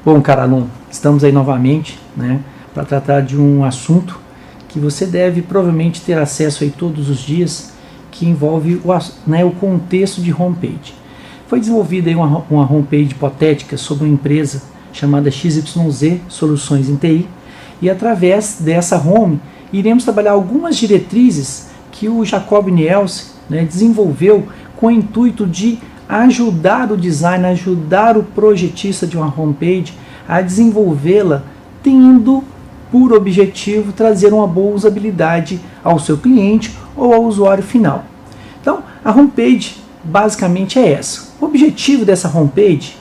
Bom, cara aluno, estamos aí novamente, né, para tratar de um assunto que você deve provavelmente ter acesso aí todos os dias, que envolve o contexto de homepage. Foi desenvolvida aí uma homepage hipotética sobre uma empresa chamada XYZ Soluções em TI, e através dessa home iremos trabalhar algumas diretrizes que o Jacob Nielsen, né, desenvolveu com o intuito de ajudar o designer, ajudar o projetista de uma homepage a desenvolvê-la, tendo por objetivo trazer uma boa usabilidade ao seu cliente ou ao usuário final. Então, a homepage basicamente é essa. O objetivo dessa homepage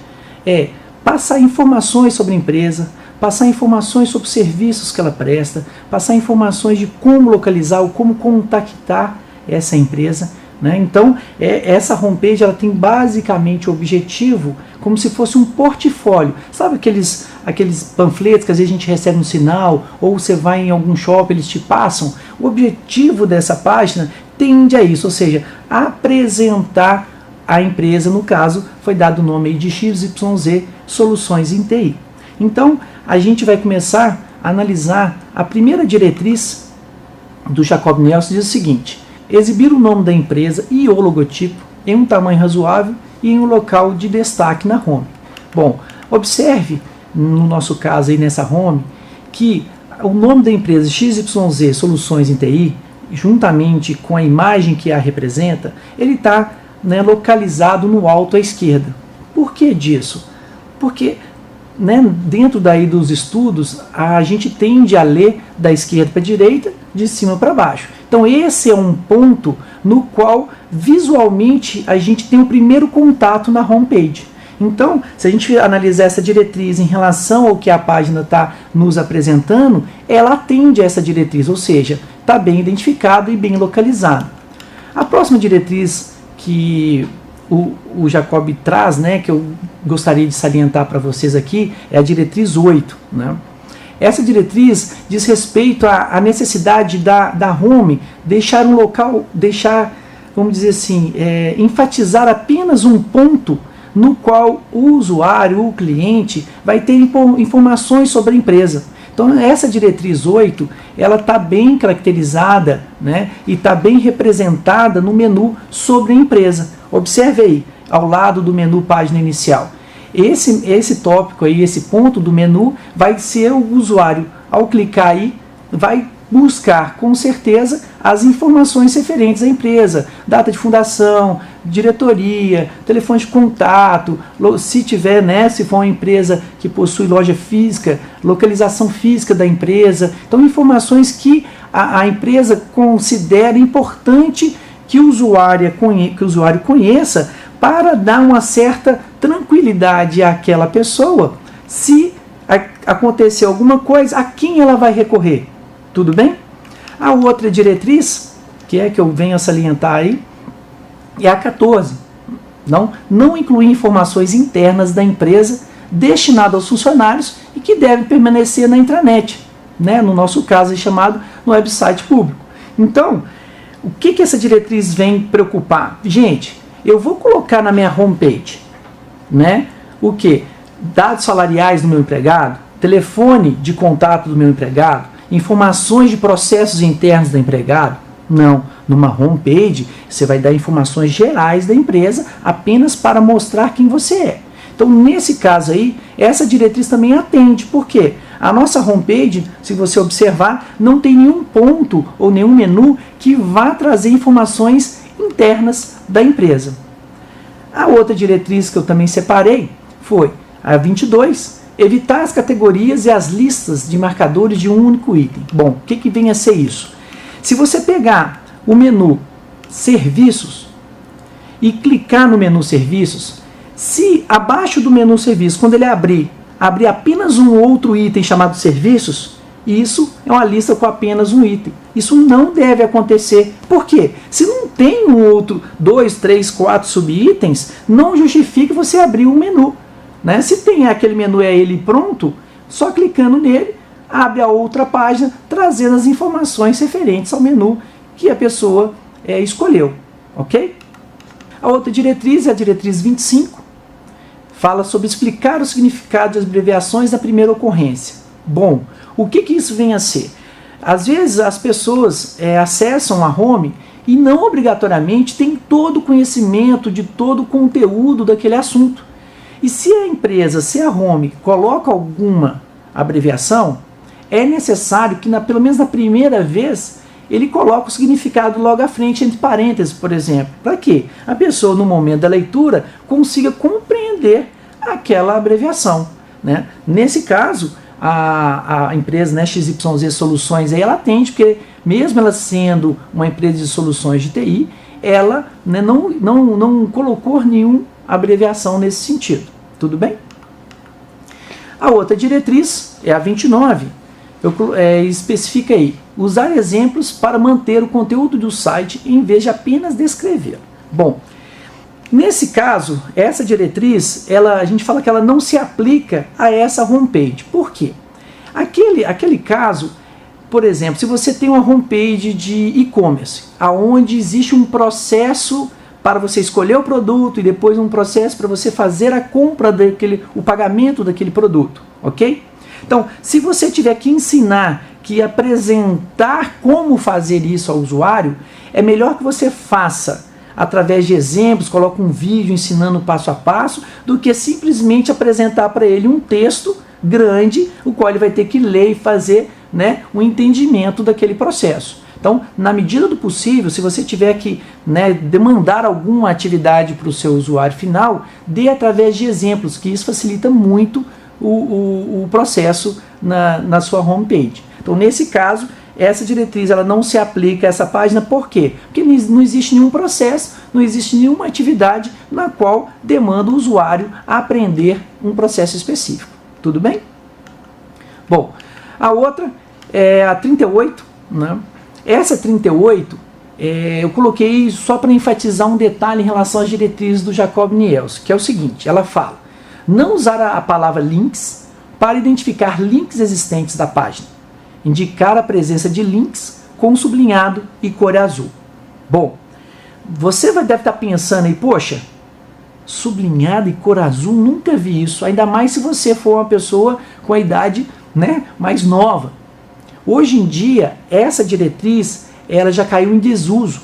é passar informações sobre a empresa, passar informações sobre os serviços que ela presta, passar informações de como localizar ou como contactar essa empresa, né? Então, essa homepage ela tem basicamente o objetivo como se fosse um portfólio. Sabe aqueles panfletos que às vezes a gente recebe no sinal, ou você vai em algum shopping, eles te passam? O objetivo dessa página tende a isso, ou seja, apresentar a empresa. No caso, foi dado o nome aí de XYZ Soluções em TI. Então, a gente vai começar a analisar a primeira diretriz do Jacob Nielsen, diz o seguinte: exibir o nome da empresa e o logotipo em um tamanho razoável e em um local de destaque na home. Bom, observe, no nosso caso aí nessa home, que o nome da empresa XYZ Soluções em TI, juntamente com a imagem que a representa, ele está, né, localizado no alto à esquerda. Por que disso? Porque, né, dentro daí dos estudos, a gente tende a ler da esquerda para a direita, de cima para baixo. Então esse é um ponto no qual visualmente a gente tem o primeiro contato na homepage. Então, se a gente analisar essa diretriz em relação ao que a página está nos apresentando, ela atende a essa diretriz, ou seja, está bem identificado e bem localizado. A próxima diretriz que o Jacob traz, né, que eu gostaria de salientar para vocês aqui, é a diretriz 8. Né? Essa diretriz diz respeito à necessidade da home deixar um local, vamos dizer assim, enfatizar apenas um ponto no qual o usuário, o cliente, vai ter informações sobre a empresa. Então essa diretriz 8, ela está bem caracterizada, né, e está bem representada no menu sobre a empresa. Observe aí, ao lado do menu página inicial. Esse tópico aí, esse ponto do menu, vai ser o usuário, ao clicar aí, vai buscar com certeza as informações referentes à empresa, data de fundação, diretoria, telefone de contato, se tiver, né, se for uma empresa que possui loja física, localização física da empresa. Então, informações que a empresa considera importante que o usuário conheça, para dar uma certa tranquilidade àquela pessoa, se acontecer alguma coisa, a quem ela vai recorrer. Tudo bem? A outra diretriz, que eu venho a salientar aí, é a 14. Não incluir informações internas da empresa destinadas aos funcionários e que devem permanecer na intranet, né? No nosso caso é chamado no website público. Então, o que essa diretriz vem preocupar? Gente, eu vou colocar na minha homepage, né, o que? Dados salariais do meu empregado, telefone de contato do meu empregado, informações de processos internos do empregado? Não. Numa homepage, você vai dar informações gerais da empresa apenas para mostrar quem você é. Então, nesse caso aí, essa diretriz também atende. Por quê? A nossa homepage, se você observar, não tem nenhum ponto ou nenhum menu que vá trazer informações internas da empresa. A outra diretriz que eu também separei foi a 22, evitar as categorias e as listas de marcadores de um único item. Bom, o que vem a ser isso? Se você pegar o menu Serviços e clicar no menu Serviços, se abaixo do menu Serviços, quando ele abrir apenas um outro item chamado Serviços, isso é uma lista com apenas um item. Isso não deve acontecer. Por quê? Se não tem um outro 2, 3, 4 subitens, não justifica você abrir o menu. Né? Se tem aquele menu, ele pronto, só clicando nele, abre a outra página, trazendo as informações referentes ao menu que a pessoa escolheu. Ok? A outra diretriz é a diretriz 25. fala sobre explicar o significado das abreviações da primeira ocorrência. Bom, o que isso vem a ser? Às vezes as pessoas acessam a home e não obrigatoriamente têm todo o conhecimento de todo o conteúdo daquele assunto. E se a empresa, se a home, coloca alguma abreviação, é necessário que, pelo menos na primeira vez, ele coloque o significado logo à frente, entre parênteses, por exemplo. Para quê? A pessoa, no momento da leitura, consiga compreender aquela abreviação, né? Nesse caso, a empresa, né, XYZ Soluções, aí ela atende, porque mesmo ela sendo uma empresa de soluções de TI, ela, né, não colocou nenhuma abreviação nesse sentido. Tudo bem? A outra diretriz é a 29. Especifica aí: usar exemplos para manter o conteúdo do site em vez de apenas descrever. Bom, nesse caso, essa diretriz, a gente fala que ela não se aplica a essa homepage. Por quê? Aquele caso, por exemplo, se você tem uma homepage de e-commerce, onde existe um processo para você escolher o produto e depois um processo para você fazer a compra o pagamento daquele produto, ok? Então, se você tiver que ensinar, que apresentar como fazer isso ao usuário, é melhor que você faça através de exemplos, coloque um vídeo ensinando passo a passo, do que simplesmente apresentar para ele um texto grande, o qual ele vai ter que ler e fazer, né, um entendimento daquele processo. Então, na medida do possível, se você tiver que, né, demandar alguma atividade para o seu usuário final, dê através de exemplos, que isso facilita muito o processo na sua homepage. Então, nesse caso, essa diretriz ela não se aplica a essa página. Por quê? Porque não existe nenhum processo, não existe nenhuma atividade na qual demanda o usuário a aprender um processo específico. Tudo bem? Bom, a outra é a 38, né? Essa 38, eu coloquei só para enfatizar um detalhe em relação às diretrizes do Jacob Niels, que é o seguinte: ela fala: não usar a palavra links para identificar links existentes da página. Indicar a presença de links com sublinhado e cor azul. Bom, você deve estar pensando aí, poxa, sublinhado e cor azul, nunca vi isso, ainda mais se você for uma pessoa com a idade, né, mais nova. Hoje em dia, essa diretriz ela já caiu em desuso,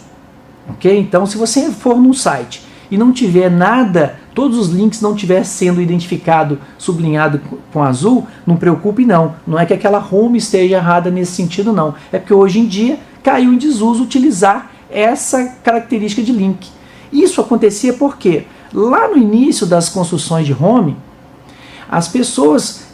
ok? Então, se você for num site e não tiver nada, todos os links não estiver sendo identificado, sublinhado com azul, não preocupe não. Não é que aquela home esteja errada nesse sentido não. É porque hoje em dia caiu em desuso utilizar essa característica de link. Isso acontecia porque lá no início das construções de home, as pessoas,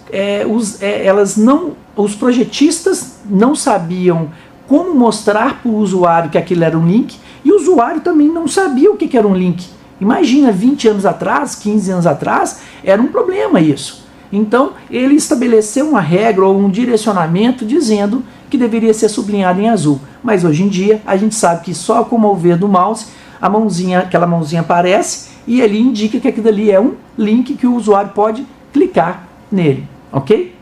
os projetistas não sabiam como mostrar para o usuário que aquilo era um link, e o usuário também não sabia o que era um link. Imagina, 20 anos atrás, 15 anos atrás, era um problema isso. Então, ele estabeleceu uma regra ou um direcionamento dizendo que deveria ser sublinhado em azul. Mas hoje em dia, a gente sabe que só com o mover do mouse, aquela mãozinha aparece e ele indica que aquilo ali é um link que o usuário pode clicar nele, ok?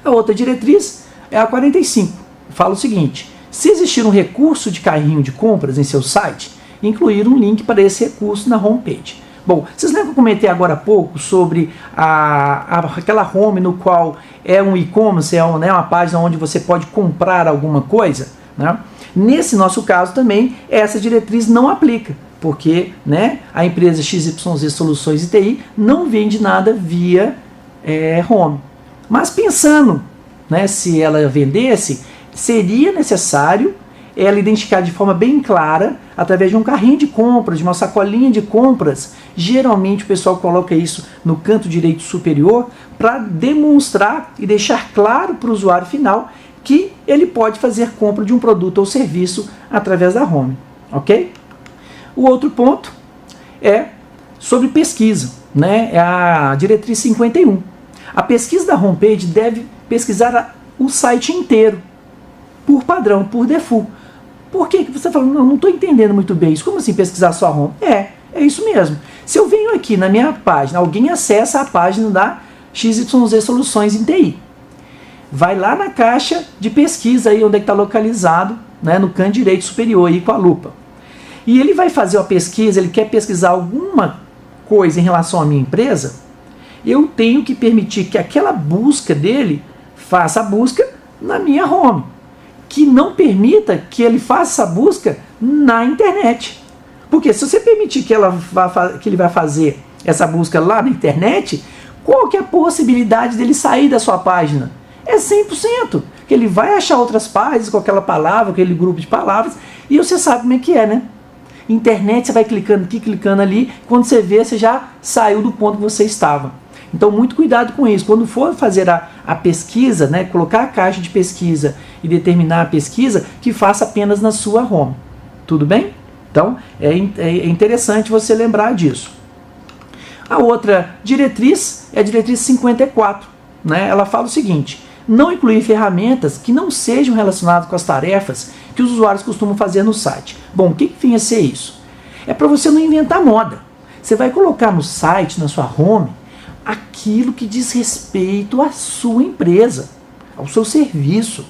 A outra diretriz é a 45. Fala o seguinte: se existir um recurso de carrinho de compras em seu site, incluir um link para esse recurso na homepage. Bom, vocês lembram que eu comentei agora há pouco sobre aquela home no qual é um e-commerce, uma página onde você pode comprar alguma coisa, né? Nesse nosso caso também, essa diretriz não aplica, porque, né, a empresa XYZ Soluções de TI não vende nada via home. Mas pensando, né, se ela vendesse, seria necessário ela identificar de forma bem clara, através de um carrinho de compras, de uma sacolinha de compras. Geralmente o pessoal coloca isso no canto direito superior para demonstrar e deixar claro para o usuário final que ele pode fazer compra de um produto ou serviço através da home, ok? O outro ponto é sobre pesquisa, né? É a diretriz 51. A pesquisa da homepage deve pesquisar o site inteiro, por padrão, por default. Por que você fala, não estou entendendo muito bem isso? Como assim pesquisar só a home? É isso mesmo. Se eu venho aqui na minha página, alguém acessa a página da XYZ Soluções em TI. Vai lá na caixa de pesquisa, aí onde é que está localizado, né, no canto direito superior, aí com a lupa. E ele vai fazer uma pesquisa, ele quer pesquisar alguma coisa em relação à minha empresa, eu tenho que permitir que aquela busca dele faça a busca na minha home, que não permita que ele faça essa busca na internet. Porque se você permitir que ele vai fazer essa busca lá na internet, qual que é a possibilidade dele sair da sua página? É 100%, que ele vai achar outras páginas com aquela palavra, aquele grupo de palavras, e você sabe como é que é, né? Internet, você vai clicando aqui, clicando ali, quando você vê, você já saiu do ponto que você estava. Então, muito cuidado com isso. Quando for fazer a pesquisa, né, colocar a caixa de pesquisa e determinar a pesquisa, que faça apenas na sua home. Tudo bem? Então, é interessante você lembrar disso. A outra diretriz é a diretriz 54. Né? Ela fala o seguinte: não incluir ferramentas que não sejam relacionadas com as tarefas que os usuários costumam fazer no site. Bom, o que vinha a ser isso? É para você não inventar moda. Você vai colocar no site, na sua home, aquilo que diz respeito à sua empresa, ao seu serviço.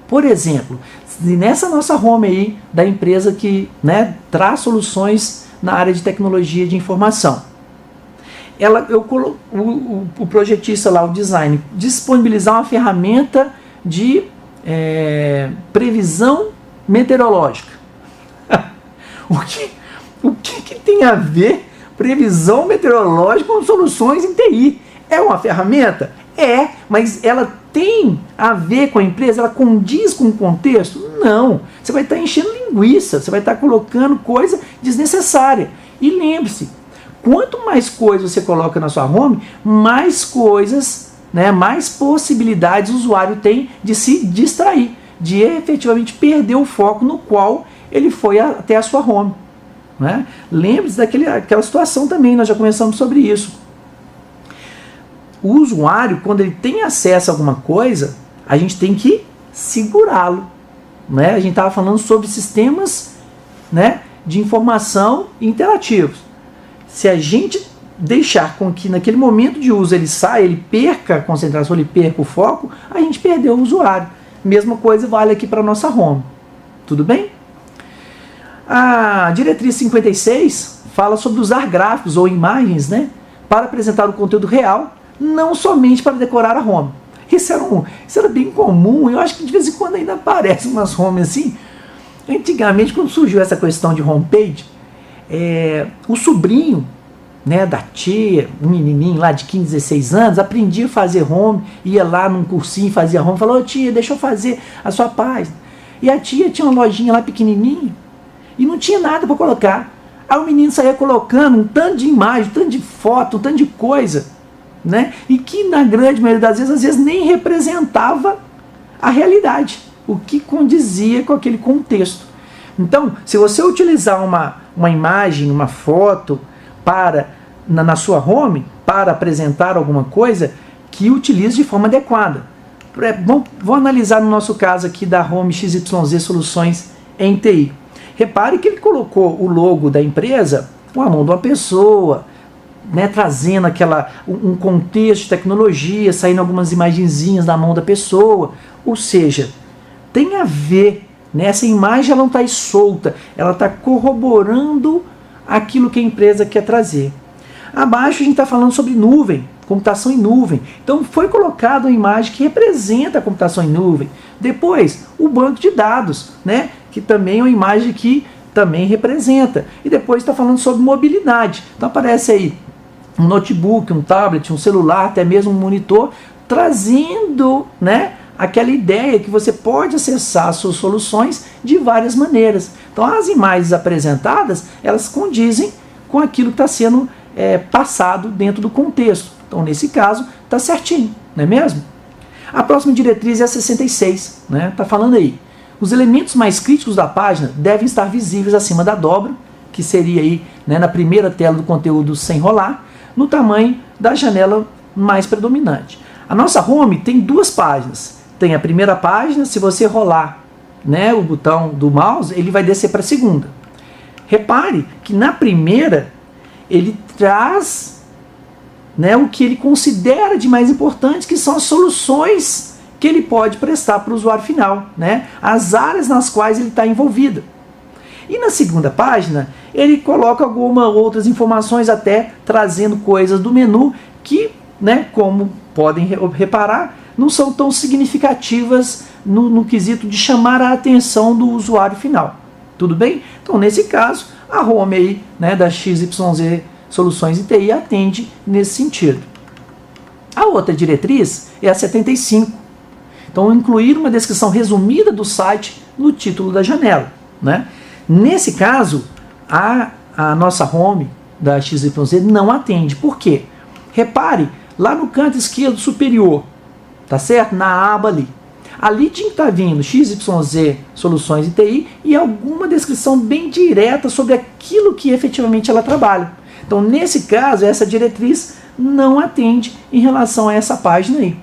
Por exemplo, nessa nossa home aí da empresa que, né, traz soluções na área de tecnologia de informação, o projetista lá, o design, disponibilizar uma ferramenta de previsão meteorológica. O que tem a ver previsão meteorológica com soluções em TI? É uma ferramenta? É, mas ela tem a ver com a empresa? Ela condiz com o contexto? Não. Você vai estar enchendo linguiça, você vai estar colocando coisa desnecessária. E lembre-se, quanto mais coisas você coloca na sua home, mais coisas, né, mais possibilidades o usuário tem de se distrair, de efetivamente perder o foco no qual ele foi até a sua home. Né? Lembre-se daquela situação também, nós já conversamos sobre isso. O usuário, quando ele tem acesso a alguma coisa, a gente tem que segurá-lo. Né? A gente estava falando sobre sistemas, né, de informação interativos. Se a gente deixar com que naquele momento de uso ele saia, ele perca a concentração, ele perca o foco, a gente perdeu o usuário. Mesma coisa vale aqui para a nossa home. Tudo bem? A diretriz 56 fala sobre usar gráficos ou imagens, né, para apresentar o conteúdo real, não somente para decorar a home. Isso era bem comum, eu acho que de vez em quando ainda aparecem umas homes assim. Antigamente, quando surgiu essa questão de homepage, o sobrinho, né, da tia, um menininho lá de 15, 16 anos, aprendia a fazer home, ia lá num cursinho, fazia home, falou: ô tia, deixa eu fazer a sua página. E a tia tinha uma lojinha lá pequenininha e não tinha nada para colocar. Aí o menino saía colocando um tanto de imagem, um tanto de foto, um tanto de coisa, né, e que na grande maioria das vezes, às vezes nem representava a realidade, o que condizia com aquele contexto. Então, se você utilizar uma imagem, uma foto na sua home, para apresentar alguma coisa, que utilize de forma adequada. Vou analisar no nosso caso aqui da home XYZ Soluções em TI. Repare que ele colocou o logo da empresa com a mão de uma pessoa, né, trazendo um contexto de tecnologia, saindo algumas imagenzinhas da mão da pessoa. Ou seja, tem a ver, né, essa imagem ela não está aí solta, ela está corroborando aquilo que a empresa quer trazer. Abaixo a gente está falando sobre nuvem, computação em nuvem. Então foi colocada uma imagem que representa a computação em nuvem. Depois, o banco de dados, né, que também é uma imagem que também representa. E depois está falando sobre mobilidade. Então aparece aí um notebook, um tablet, um celular, até mesmo um monitor, trazendo, né, aquela ideia que você pode acessar as suas soluções de várias maneiras. Então as imagens apresentadas, elas condizem com aquilo que está sendo passado dentro do contexto. Então nesse caso está certinho, não é mesmo? A próxima diretriz é a 66, né? Está falando aí: os elementos mais críticos da página devem estar visíveis acima da dobra, que seria aí, né, na primeira tela do conteúdo sem rolar, no tamanho da janela mais predominante. A nossa home tem duas páginas. Tem a primeira página, se você rolar, né, o botão do mouse, ele vai descer para a segunda. Repare que na primeira ele traz, né, o que ele considera de mais importante, que são as soluções que ele pode prestar para o usuário final, né, as áreas nas quais ele está envolvido. E na segunda página ele coloca algumas outras informações, até trazendo coisas do menu que, né, como podem reparar, não são tão significativas no quesito de chamar a atenção do usuário final. Tudo bem? Então, nesse caso, a home aí, né, da XYZ Soluções TI atende nesse sentido. A outra diretriz é a 75. Então, incluir uma descrição resumida do site no título da janela, né? Nesse caso, a nossa home da XYZ não atende. Por quê? Repare, lá no canto esquerdo superior, tá certo? Na aba ali. Ali tinha que estar vindo XYZ Soluções TI e alguma descrição bem direta sobre aquilo que efetivamente ela trabalha. Então, nesse caso, essa diretriz não atende em relação a essa página aí.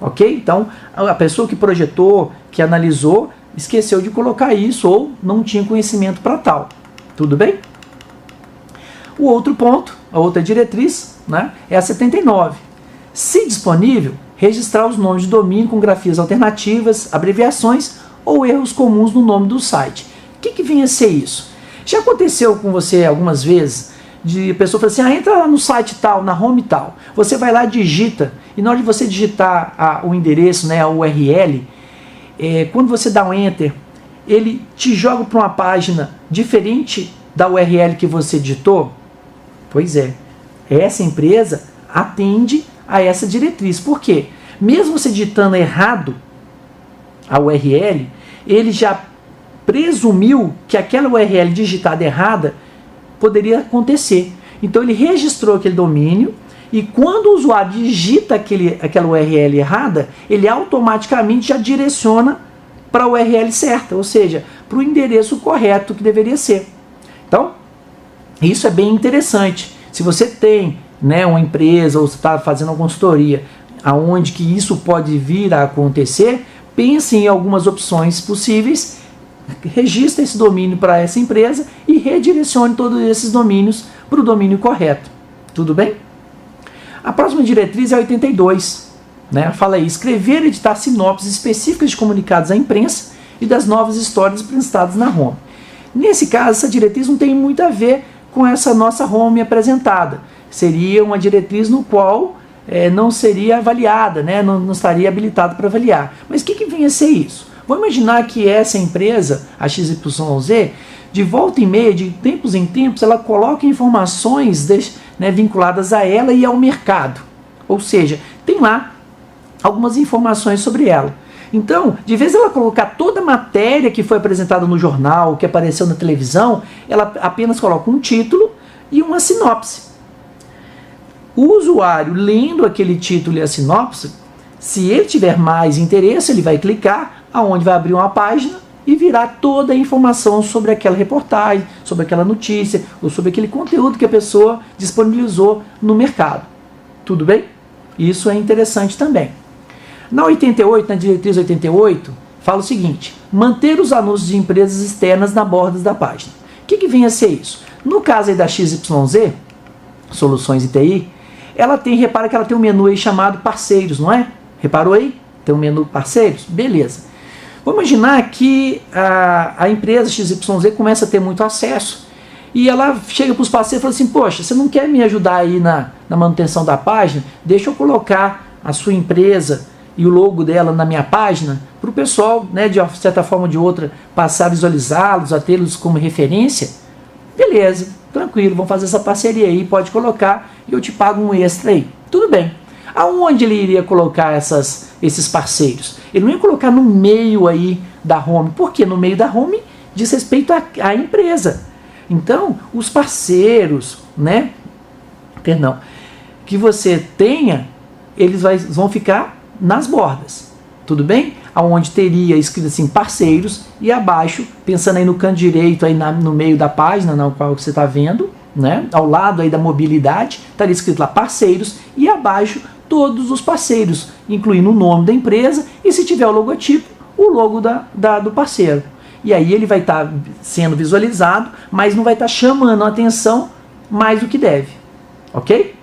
Ok? Então, a pessoa que projetou, que analisou, esqueceu de colocar isso ou não tinha conhecimento para tal. Tudo bem? O outro ponto, a outra diretriz, né, é a 79. Se disponível, registrar os nomes de domínio com grafias alternativas, abreviações ou erros comuns no nome do site. O que vem a ser isso? Já aconteceu com você algumas vezes de a pessoa falar assim, entra lá no site tal, na home tal. Você vai lá, digita, e na hora de você digitar o endereço, né, a URL, quando você dá um enter, ele te joga para uma página diferente da URL que você digitou? Pois é, essa empresa atende a essa diretriz. Por quê? Mesmo você digitando errado a URL, ele já presumiu que aquela URL digitada errada poderia acontecer. Então ele registrou aquele domínio e quando o usuário digita aquela URL errada, ele automaticamente já direciona para a URL certa, ou seja, para o endereço correto que deveria ser. Então, isso é bem interessante. Se você tem, né, uma empresa ou você está fazendo uma consultoria aonde que isso pode vir a acontecer, pense em algumas opções possíveis, registre esse domínio para essa empresa e redirecione todos esses domínios para o domínio correto. Tudo bem? A próxima diretriz é a 82. Né? Fala aí, escrever e editar sinopses específicas de comunicados à imprensa e das novas histórias prestadas na home. Nesse caso, essa diretriz não tem muito a ver com essa nossa home apresentada. Seria uma diretriz no qual não seria avaliada, né? Não estaria habilitado para avaliar. Mas o que vem a ser isso? Vamos imaginar que essa empresa, a XYZ, de volta e meia, de tempos em tempos, ela coloca informações vinculadas a ela e ao mercado. Ou seja, tem lá algumas informações sobre ela. Então, de vez ela colocar toda a matéria que foi apresentada no jornal, que apareceu na televisão, ela apenas coloca um título e uma sinopse. O usuário, lendo aquele título e a sinopse, se ele tiver mais interesse, ele vai clicar, aonde vai abrir uma página e virar toda a informação sobre aquela reportagem, sobre aquela notícia, ou sobre aquele conteúdo que a pessoa disponibilizou no mercado. Tudo bem? Isso é interessante também. Na 88, na diretriz 88, fala o seguinte: manter os anúncios de empresas externas na borda da página. O que vem a ser isso? No caso aí da XYZ, Soluções TI, repara que ela tem um menu aí chamado parceiros, não é? Reparou aí? Tem um menu parceiros? Beleza. Vamos imaginar que a empresa XYZ começa a ter muito acesso e ela chega para os parceiros e fala assim, poxa, você não quer me ajudar aí na manutenção da página? Deixa eu colocar a sua empresa e o logo dela na minha página para o pessoal, né, de certa forma ou de outra, passar a visualizá-los, a tê-los como referência. Beleza, tranquilo, vamos fazer essa parceria aí, pode colocar e eu te pago um extra aí. Tudo bem. Aonde ele iria colocar esses parceiros? Ele não ia colocar no meio aí da home, porque no meio da home diz respeito à empresa. Então, os parceiros, né, que você tenha, eles vão ficar nas bordas, tudo bem? Aonde teria escrito assim, parceiros, e abaixo, pensando aí no canto direito, aí no meio da página, na qual você está vendo, né, ao lado aí da mobilidade, estaria escrito lá parceiros, e abaixo todos os parceiros, incluindo o nome da empresa, e se tiver o logotipo, o logo do parceiro. E aí ele vai estar sendo visualizado, mas não vai estar chamando a atenção mais do que deve. Ok?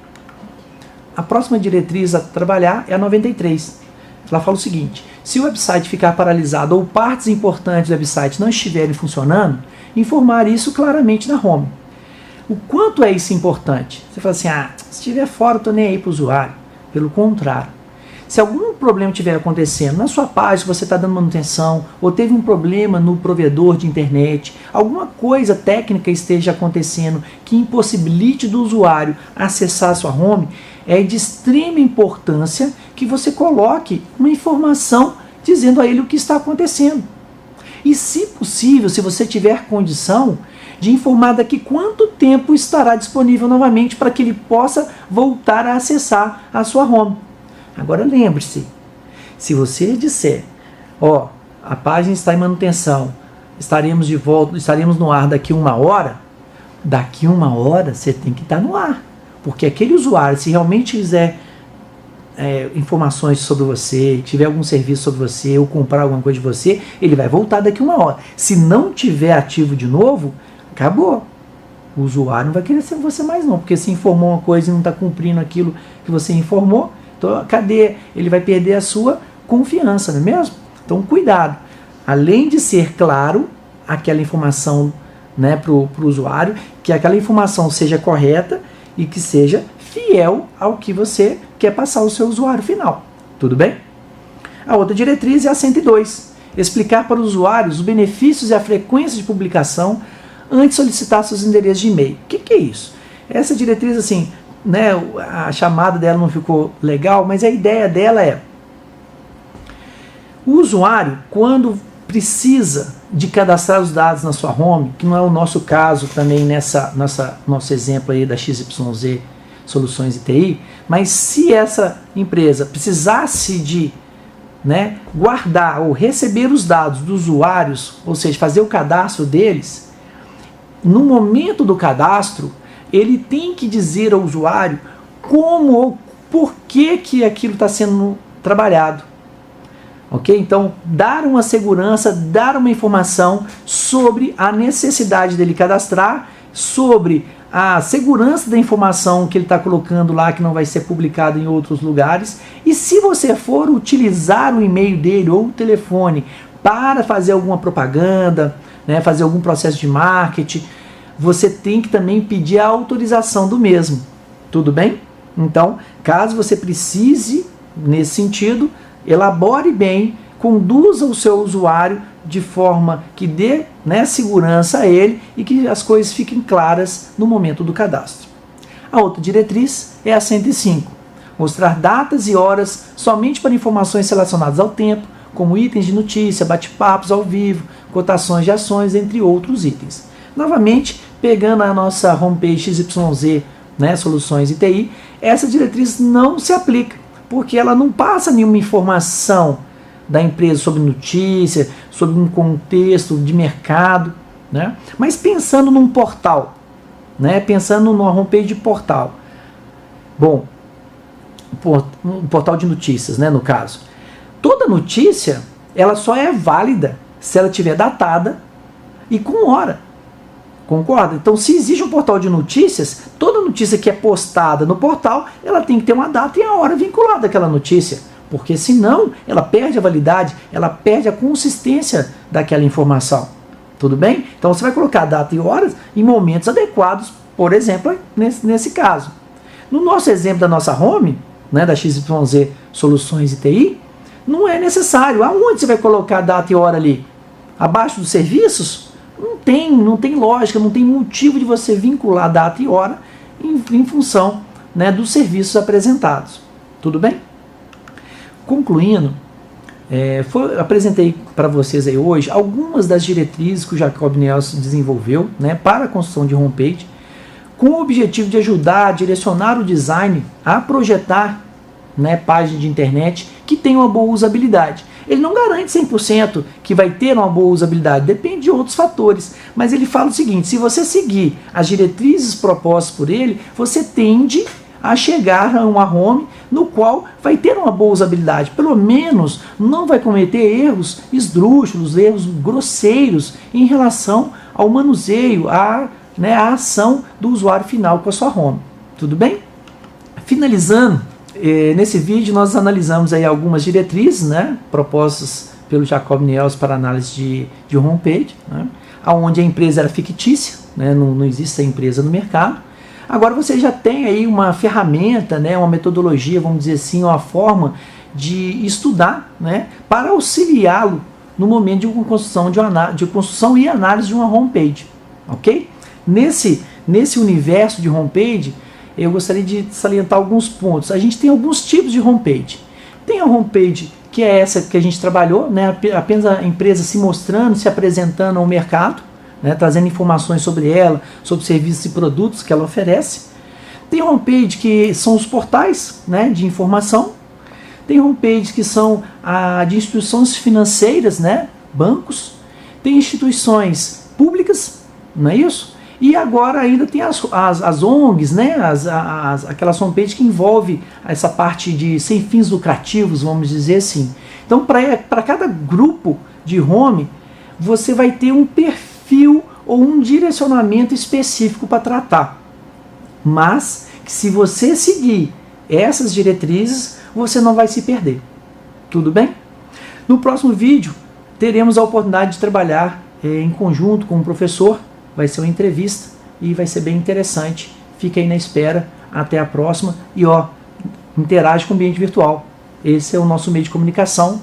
A próxima diretriz a trabalhar é a 93. Ela fala o seguinte: se o website ficar paralisado ou partes importantes do website não estiverem funcionando, informar isso claramente na home. O quanto é isso importante? Você fala assim, se estiver fora, eu estou nem aí para o usuário. Pelo contrário. Se algum problema estiver acontecendo na sua página, você está dando manutenção, ou teve um problema no provedor de internet, alguma coisa técnica esteja acontecendo que impossibilite do usuário acessar a sua home, é de extrema importância que você coloque uma informação dizendo a ele o que está acontecendo. E, se possível, se você tiver condição, de informar daqui quanto tempo estará disponível novamente para que ele possa voltar a acessar a sua home. Agora lembre-se, se você disser, a página está em manutenção, estaremos de volta, estaremos no ar daqui 1 hora, daqui 1 hora você tem que estar no ar. Porque aquele usuário, se realmente quiser informações sobre você, tiver algum serviço sobre você, ou comprar alguma coisa de você, ele vai voltar daqui 1 hora. Se não tiver ativo de novo, acabou. O usuário não vai querer ser você mais não, porque se informou uma coisa e não está cumprindo aquilo que você informou, então cadê? Ele vai perder a sua confiança, não é mesmo? Então cuidado. Além de ser claro aquela informação, né, para o usuário, que aquela informação seja correta e que seja fiel ao que você quer passar ao seu usuário final. Tudo bem? A outra diretriz é a 102. Explicar para os usuários os benefícios e a frequência de publicação antes de solicitar seus endereços de e-mail. O que é isso? Essa diretriz, assim, né, a chamada dela não ficou legal, mas a ideia dela é: o usuário, quando precisa de cadastrar os dados na sua home, que não é o nosso caso também nosso exemplo aí da XYZ Soluções ITI, mas se essa empresa precisasse de, né, guardar ou receber os dados dos usuários, ou seja, fazer o cadastro deles, no momento do cadastro, ele tem que dizer ao usuário como ou por que aquilo está sendo trabalhado. Ok? Então, dar uma segurança, dar uma informação sobre a necessidade dele cadastrar, sobre a segurança da informação que ele está colocando lá, que não vai ser publicado em outros lugares. E se você for utilizar o e-mail dele ou o telefone para fazer alguma propaganda, né, fazer algum processo de marketing, você tem que também pedir a autorização do mesmo. Tudo bem? Então, caso você precise, nesse sentido, elabore bem, conduza o seu usuário de forma que dê, né, segurança a ele e que as coisas fiquem claras no momento do cadastro. A outra diretriz é a 105. Mostrar datas e horas somente para informações relacionadas ao tempo, como itens de notícia, bate-papos ao vivo, cotações de ações, entre outros itens. Novamente, pegando a nossa homepage XYZ, né, Soluções ITI, essa diretriz não se aplica, porque ela não passa nenhuma informação da empresa sobre notícia, sobre um contexto de mercado, né? Mas pensando num portal, né? Pensando numa homepage de portal. Bom, um portal de notícias, né, no caso. Toda notícia, ela só é válida se ela estiver datada e com hora. Concorda? Então, se existe um portal de notícias, toda notícia que é postada no portal, ela tem que ter uma data e a hora vinculada àquela notícia. Porque senão, ela perde a validade, ela perde a consistência daquela informação. Tudo bem? Então, você vai colocar data e horas em momentos adequados, por exemplo, nesse caso. No nosso exemplo da nossa home, né, da XYZ Soluções ITI, não é necessário. Aonde você vai colocar data e hora ali? Abaixo dos serviços? Não tem lógica, não tem motivo de você vincular data e hora em função, né, dos serviços apresentados. Tudo bem? Concluindo, apresentei para vocês aí hoje algumas das diretrizes que o Jacob Nielsen desenvolveu, né, para a construção de homepage, com o objetivo de ajudar a direcionar o design a projetar, né, páginas de internet que tenham uma boa usabilidade. Ele não garante 100% que vai ter uma boa usabilidade, depende de outros fatores. Mas ele fala o seguinte: se você seguir as diretrizes propostas por ele, você tende a chegar a uma home no qual vai ter uma boa usabilidade. Pelo menos não vai cometer erros esdrúxulos, erros grosseiros em relação ao manuseio, à ação do usuário final com a sua home. Tudo bem? Finalizando, nesse vídeo nós analisamos aí algumas diretrizes, né, propostas pelo Jacob Nielsen para análise de homepage, né, onde a empresa era fictícia, né? Não existe essa empresa no mercado. Agora você já tem aí uma ferramenta, né? Uma metodologia, vamos dizer assim, uma forma de estudar, né? Para auxiliá-lo no momento de construção, de construção e análise de uma homepage, ok? Nesse universo de homepage, eu gostaria de salientar alguns pontos. A gente tem alguns tipos de homepage. Tem a homepage que é essa que a gente trabalhou, né? Apenas a empresa se mostrando, se apresentando ao mercado, né? Trazendo informações sobre ela, sobre serviços e produtos que ela oferece. Tem homepage que são os portais, né? De informação. Tem homepages que são de instituições financeiras, né? Bancos. Tem instituições públicas, não é isso? E agora ainda tem as ONGs, né? Aquelas homepages que envolvem essa parte de sem fins lucrativos, vamos dizer assim. Então, para cada grupo de home, você vai ter um perfil ou um direcionamento específico para tratar. Mas, que se você seguir essas diretrizes, você não vai se perder. Tudo bem? No próximo vídeo, teremos a oportunidade de trabalhar em conjunto com o professor. Vai ser uma entrevista e vai ser bem interessante. Fique aí na espera. Até a próxima. E interage com o ambiente virtual. Esse é o nosso meio de comunicação.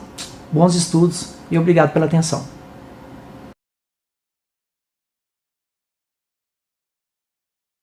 Bons estudos e obrigado pela atenção.